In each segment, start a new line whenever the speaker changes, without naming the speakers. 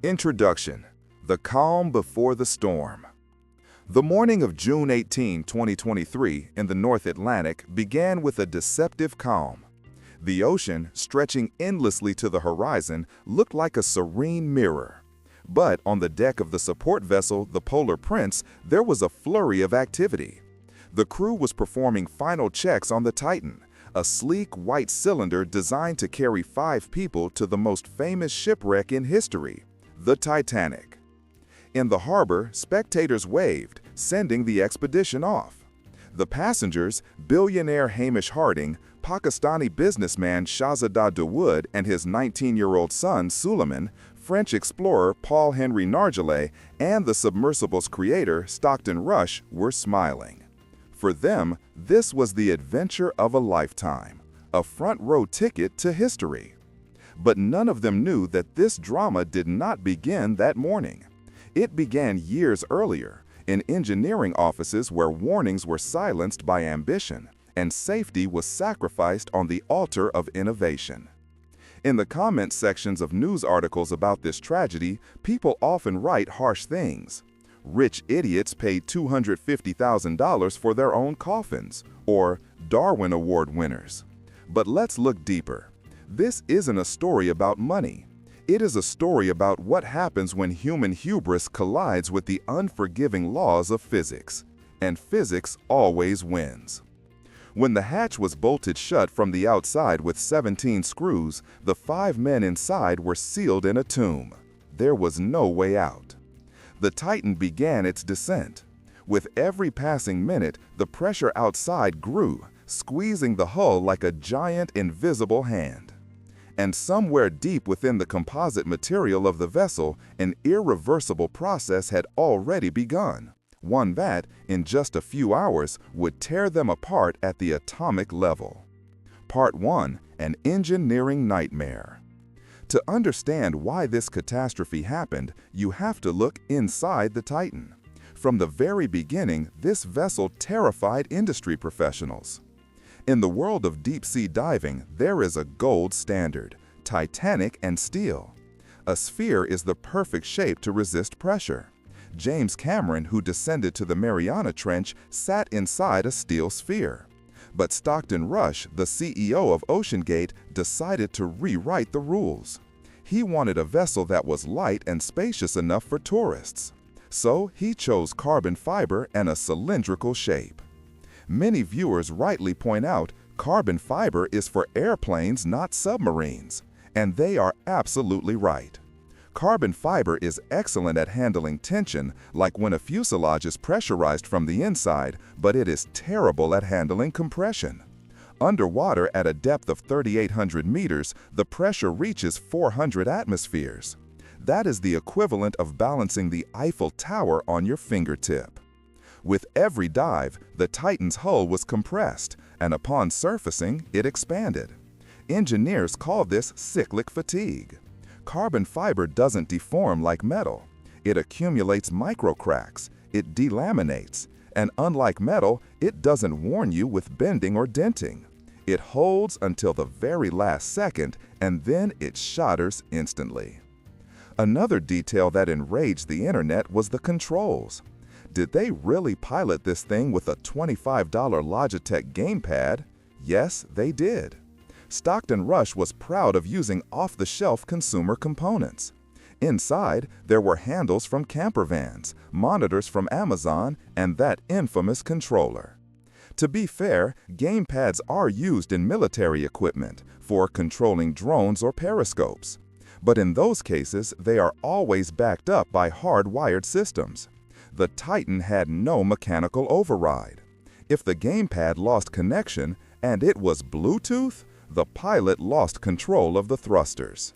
Introduction: The Calm Before the Storm. The morning of June 18, 2023, in the North Atlantic began with a deceptive calm. The ocean, stretching endlessly to the horizon, looked like a serene mirror. But on the deck of the support vessel, the Polar Prince, there was a flurry of activity. The crew was performing final checks on the Titan, a sleek white cylinder designed to carry 5 people to the most famous shipwreck in history, the Titanic. In the harbor, spectators waved, sending the expedition off. The passengers, billionaire Hamish Harding, Pakistani businessman Shahzada Dawood, and his 19-year-old son Suleiman, French explorer Paul-Henri Nargeolet, and the submersible's creator Stockton Rush were smiling. For them, this was the adventure of a lifetime, a front-row ticket to history. But none of them knew that this drama did not begin that morning. It began years earlier, in engineering offices where warnings were silenced by ambition, and safety was sacrificed on the altar of innovation. In the comment sections of news articles about this tragedy, people often write harsh things. Rich idiots paid $250,000 for their own coffins, or Darwin Award winners. But let's look deeper. This isn't a story about money. It is a story about what happens when human hubris collides with the unforgiving laws of physics. And physics always wins. When the hatch was bolted shut from the outside with 17 screws, the 5 men inside were sealed in a tomb. There was no way out. The Titan began its descent. With every passing minute, the pressure outside grew, squeezing the hull like a giant invisible hand. And somewhere deep within the composite material of the vessel, an irreversible process had already begun, one that, in just a few hours, would tear them apart at the atomic level. Part 1: An Engineering Nightmare. To understand why this catastrophe happened, you have to look inside the Titan. From the very beginning, this vessel terrified industry professionals. In the world of deep-sea diving, there is a gold standard: Titanic and steel. A sphere is the perfect shape to resist pressure. James Cameron, who descended to the Mariana Trench, sat inside a steel sphere. But Stockton Rush, the CEO of OceanGate, decided to rewrite the rules. He wanted a vessel that was light and spacious enough for tourists. So he chose carbon fiber and a cylindrical shape. Many viewers rightly point out carbon fiber is for airplanes, not submarines. And they are absolutely right. Carbon fiber is excellent at handling tension, like when a fuselage is pressurized from the inside, but it is terrible at handling compression. Underwater at a depth of 3,800 meters, the pressure reaches 400 atmospheres. That is the equivalent of balancing the Eiffel Tower on your fingertip. With every dive, the Titan's hull was compressed, and upon surfacing, it expanded. Engineers call this cyclic fatigue. Carbon fiber doesn't deform like metal. It accumulates microcracks, it delaminates, and unlike metal, it doesn't warn you with bending or denting. It holds until the very last second, and then it shatters instantly. Another detail that enraged the internet was the controls. Did they really pilot this thing with a $25 Logitech gamepad? Yes, they did. Stockton Rush was proud of using off-the-shelf consumer components. Inside, there were handles from camper vans, monitors from Amazon, and that infamous controller. To be fair, gamepads are used in military equipment for controlling drones or periscopes. But in those cases, they are always backed up by hardwired systems. The Titan had no mechanical override. If the gamepad lost connection, and it was Bluetooth, the pilot lost control of the thrusters.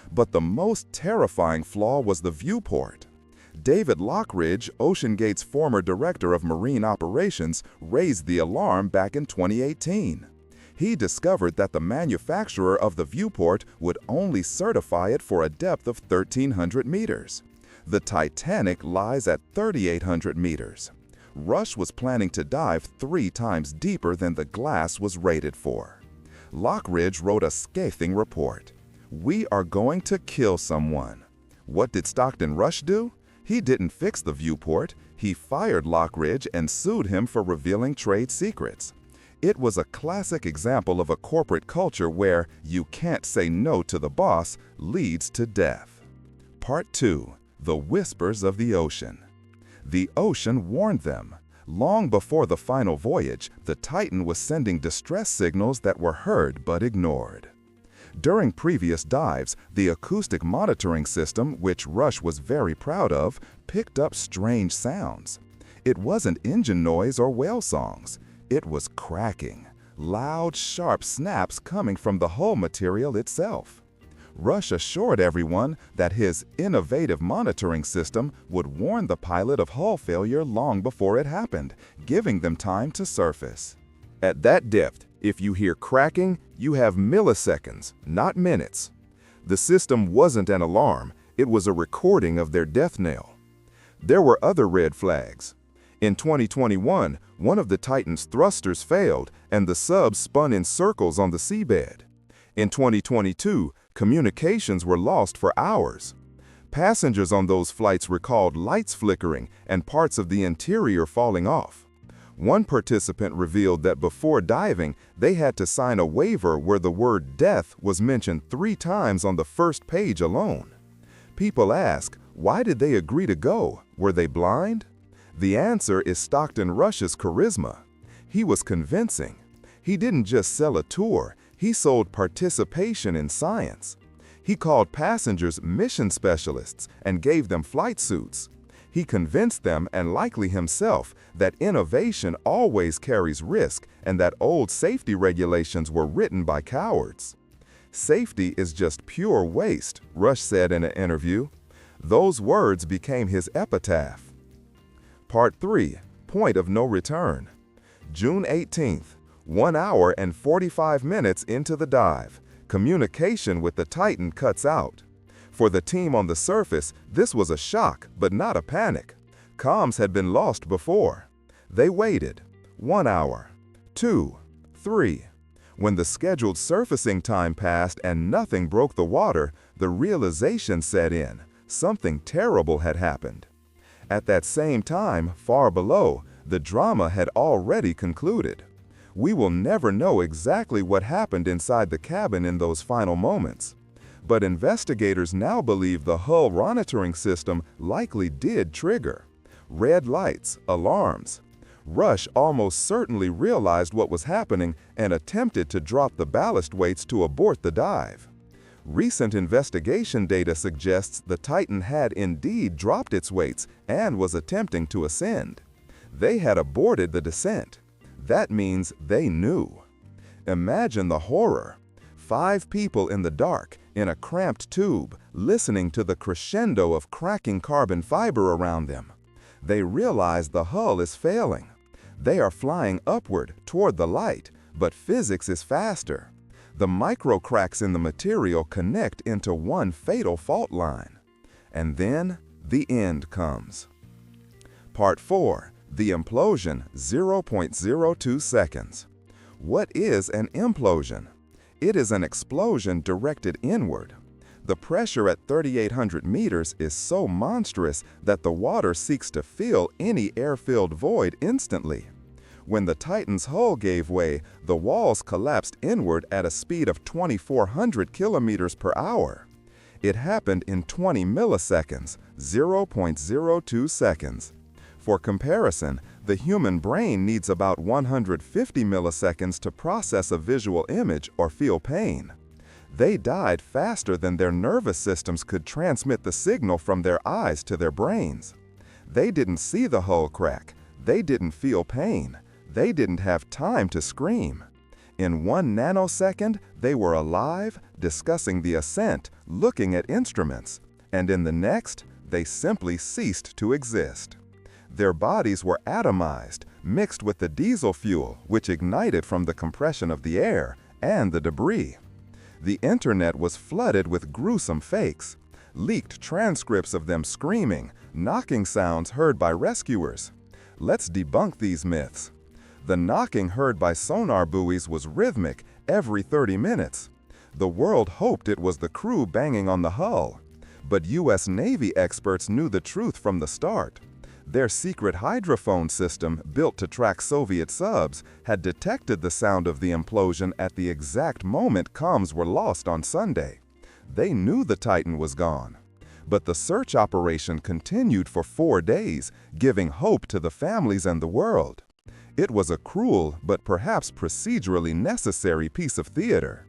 But the most terrifying flaw was the viewport. David Lockridge, OceanGate's former director of marine operations, raised the alarm back in 2018. He discovered that the manufacturer of the viewport would only certify it for a depth of 1,300 meters. The Titanic lies at 3,800 meters. Rush was planning to dive 3 times deeper than the glass was rated for. Lockridge wrote a scathing report. "We are going to kill someone." What did Stockton Rush do? He didn't fix the viewport. He fired Lockridge and sued him for revealing trade secrets. It was a classic example of a corporate culture where you can't say no to the boss leads to death. Part 2. The Whispers of the Ocean. The ocean warned them. Long before the final voyage, the Titan was sending distress signals that were heard but ignored. During previous dives, the acoustic monitoring system, which Rush was very proud of, picked up strange sounds. It wasn't engine noise or whale songs. It was cracking, loud, sharp snaps coming from the hull material itself. Rush assured everyone that his innovative monitoring system would warn the pilot of hull failure long before it happened, giving them time to surface. At that depth, if you hear cracking, you have milliseconds, not minutes. The system wasn't an alarm, it was a recording of their death knell. There were other red flags. In 2021, one of the Titan's thrusters failed and the sub spun in circles on the seabed. In 2022, communications were lost for hours. Passengers on those flights recalled lights flickering and parts of the interior falling off. One participant revealed that before diving, they had to sign a waiver where the word death was mentioned 3 times on the first page alone. People ask, why did they agree to go? Were they blind? The answer is Stockton Rush's charisma. He was convincing. He didn't just sell a tour, he sold participation in science. He called passengers mission specialists and gave them flight suits. He convinced them, and likely himself, that innovation always carries risk and that old safety regulations were written by cowards. Safety is just pure waste, Rush said in an interview. Those words became his epitaph. Part 3. Point of No Return. June 18th, 1 hour and 45 minutes into the dive, communication with the Titan cuts out. For the team on the surface, this was a shock, but not a panic. Comms had been lost before. They waited. 1 hour, 2, 3. When the scheduled surfacing time passed and nothing broke the water, the realization set in. Something terrible had happened. At that same time, far below, the drama had already concluded. We will never know exactly what happened inside the cabin in those final moments. But investigators now believe the hull monitoring system likely did trigger. Red lights, alarms. Rush almost certainly realized what was happening and attempted to drop the ballast weights to abort the dive. Recent investigation data suggests the Titan had indeed dropped its weights and was attempting to ascend. They had aborted the descent. That means they knew. Imagine the horror. 5 people in the dark, in a cramped tube, listening to the crescendo of cracking carbon fiber around them. They realize the hull is failing. They are flying upward toward the light, but physics is faster. The micro cracks in the material connect into one fatal fault line. And then the end comes. Part 4. The implosion, 0.02 seconds. What is an implosion? It is an explosion directed inward. The pressure at 3,800 meters is so monstrous that the water seeks to fill any air-filled void instantly. When the Titan's hull gave way, the walls collapsed inward at a speed of 2,400 kilometers per hour. It happened in 20 milliseconds, 0.02 seconds. For comparison, the human brain needs about 150 milliseconds to process a visual image or feel pain. They died faster than their nervous systems could transmit the signal from their eyes to their brains. They didn't see the hull crack. They didn't feel pain. They didn't have time to scream. In 1 nanosecond, they were alive, discussing the ascent, looking at instruments. And in the next, they simply ceased to exist. Their bodies were atomized, mixed with the diesel fuel, which ignited from the compression of the air, and the debris. The internet was flooded with gruesome fakes, leaked transcripts of them screaming, knocking sounds heard by rescuers. Let's debunk these myths. The knocking heard by sonar buoys was rhythmic every 30 minutes. The world hoped it was the crew banging on the hull. But U.S. Navy experts knew the truth from the start. Their secret hydrophone system, built to track Soviet subs, had detected the sound of the implosion at the exact moment comms were lost on Sunday. They knew the Titan was gone. But the search operation continued for 4 days, giving hope to the families and the world. It was a cruel, but perhaps procedurally necessary piece of theater.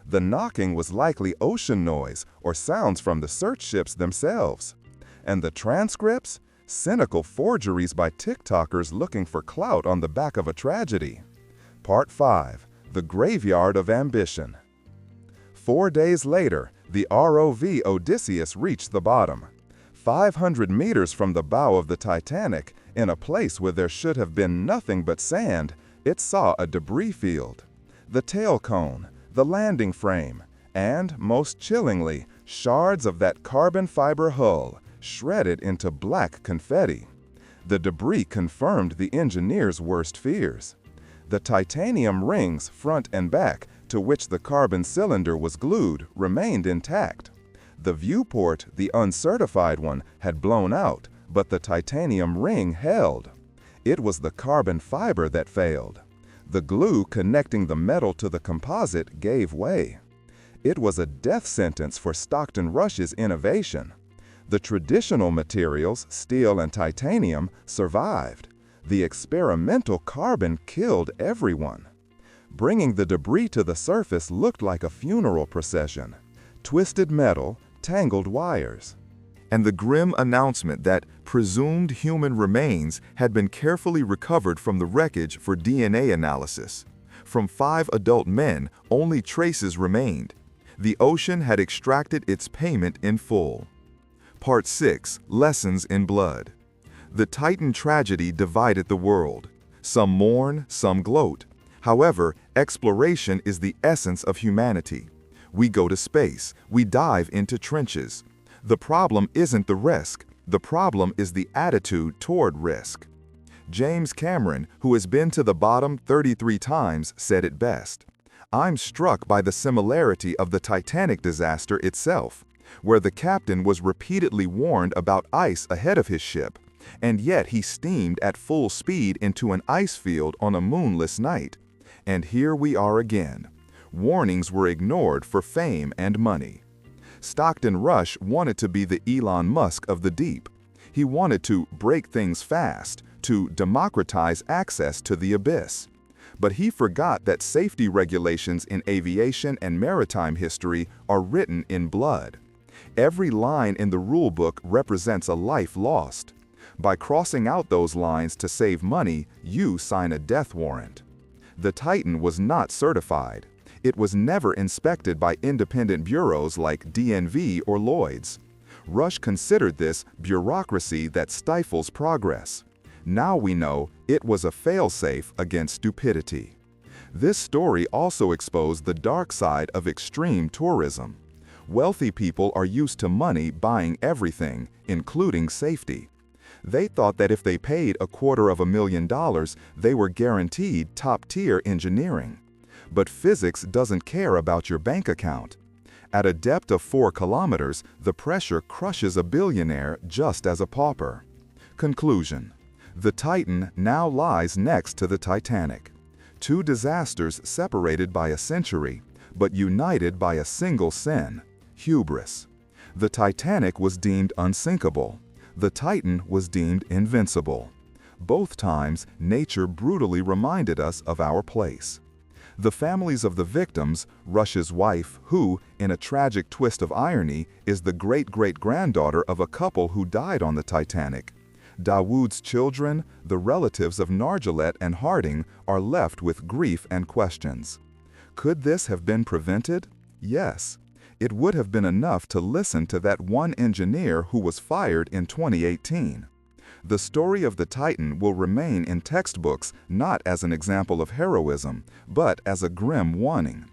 The knocking was likely ocean noise or sounds from the search ships themselves. And the transcripts? Cynical forgeries by TikTokers looking for clout on the back of a tragedy. Part 5. The Graveyard of Ambition. 4 days later, the ROV Odysseus reached the bottom. 500 meters from the bow of the Titanic, in a place where there should have been nothing but sand, it saw a debris field. The tail cone, the landing frame, and, most chillingly, shards of that carbon fiber hull, shredded into black confetti. The debris confirmed the engineers' worst fears. The titanium rings, front and back, to which the carbon cylinder was glued, remained intact. The viewport, the uncertified one, had blown out, but the titanium ring held. It was the carbon fiber that failed. The glue connecting the metal to the composite gave way. It was a death sentence for Stockton Rush's innovation. The traditional materials, steel and titanium, survived. The experimental carbon killed everyone. Bringing the debris to the surface looked like a funeral procession. Twisted metal, tangled wires. And the grim announcement that presumed human remains had been carefully recovered from the wreckage for DNA analysis. From 5 adult men, only traces remained. The ocean had extracted its payment in full. Part 6. Lessons in Blood. The Titan tragedy divided the world. Some mourn, some gloat. However, exploration is the essence of humanity. We go to space. We dive into trenches. The problem isn't the risk. The problem is the attitude toward risk. James Cameron, who has been to the bottom 33 times, said it best. I'm struck by the similarity of the Titanic disaster itself, where the captain was repeatedly warned about ice ahead of his ship, and yet he steamed at full speed into an ice field on a moonless night. And here we are again. Warnings were ignored for fame and money. Stockton Rush wanted to be the Elon Musk of the deep. He wanted to break things fast, to democratize access to the abyss. But he forgot that safety regulations in aviation and maritime history are written in blood. Every line in the rulebook represents a life lost. By crossing out those lines to save money, you sign a death warrant. The Titan was not certified. It was never inspected by independent bureaus like DNV or Lloyd's. Rush considered this bureaucracy that stifles progress. Now we know it was a failsafe against stupidity. This story also exposed the dark side of extreme tourism. Wealthy people are used to money buying everything, including safety. They thought that if they paid $250,000, they were guaranteed top-tier engineering. But physics doesn't care about your bank account. At a depth of 4 kilometers, the pressure crushes a billionaire just as a pauper. Conclusion. The Titan now lies next to the Titanic. 2 disasters separated by a century, but united by a single sin: hubris. The Titanic was deemed unsinkable. The Titan was deemed invincible. Both times, nature brutally reminded us of our place. The families of the victims, Rush's wife, who, in a tragic twist of irony, is the great-great-granddaughter of a couple who died on the Titanic. Dawood's children, the relatives of Nargeolet and Harding, are left with grief and questions. Could this have been prevented? Yes. It would have been enough to listen to that one engineer who was fired in 2018. The story of the Titan will remain in textbooks not as an example of heroism, but as a grim warning.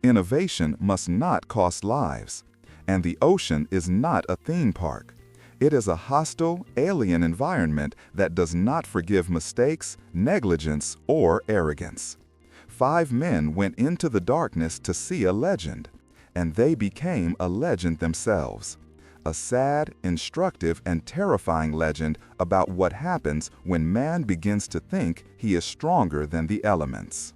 Innovation must not cost lives. And the ocean is not a theme park. It is a hostile, alien environment that does not forgive mistakes, negligence, or arrogance. 5 men went into the darkness to see a legend, and they became a legend themselves. a sad, instructive, and terrifying legend about what happens when man begins to think he is stronger than the elements.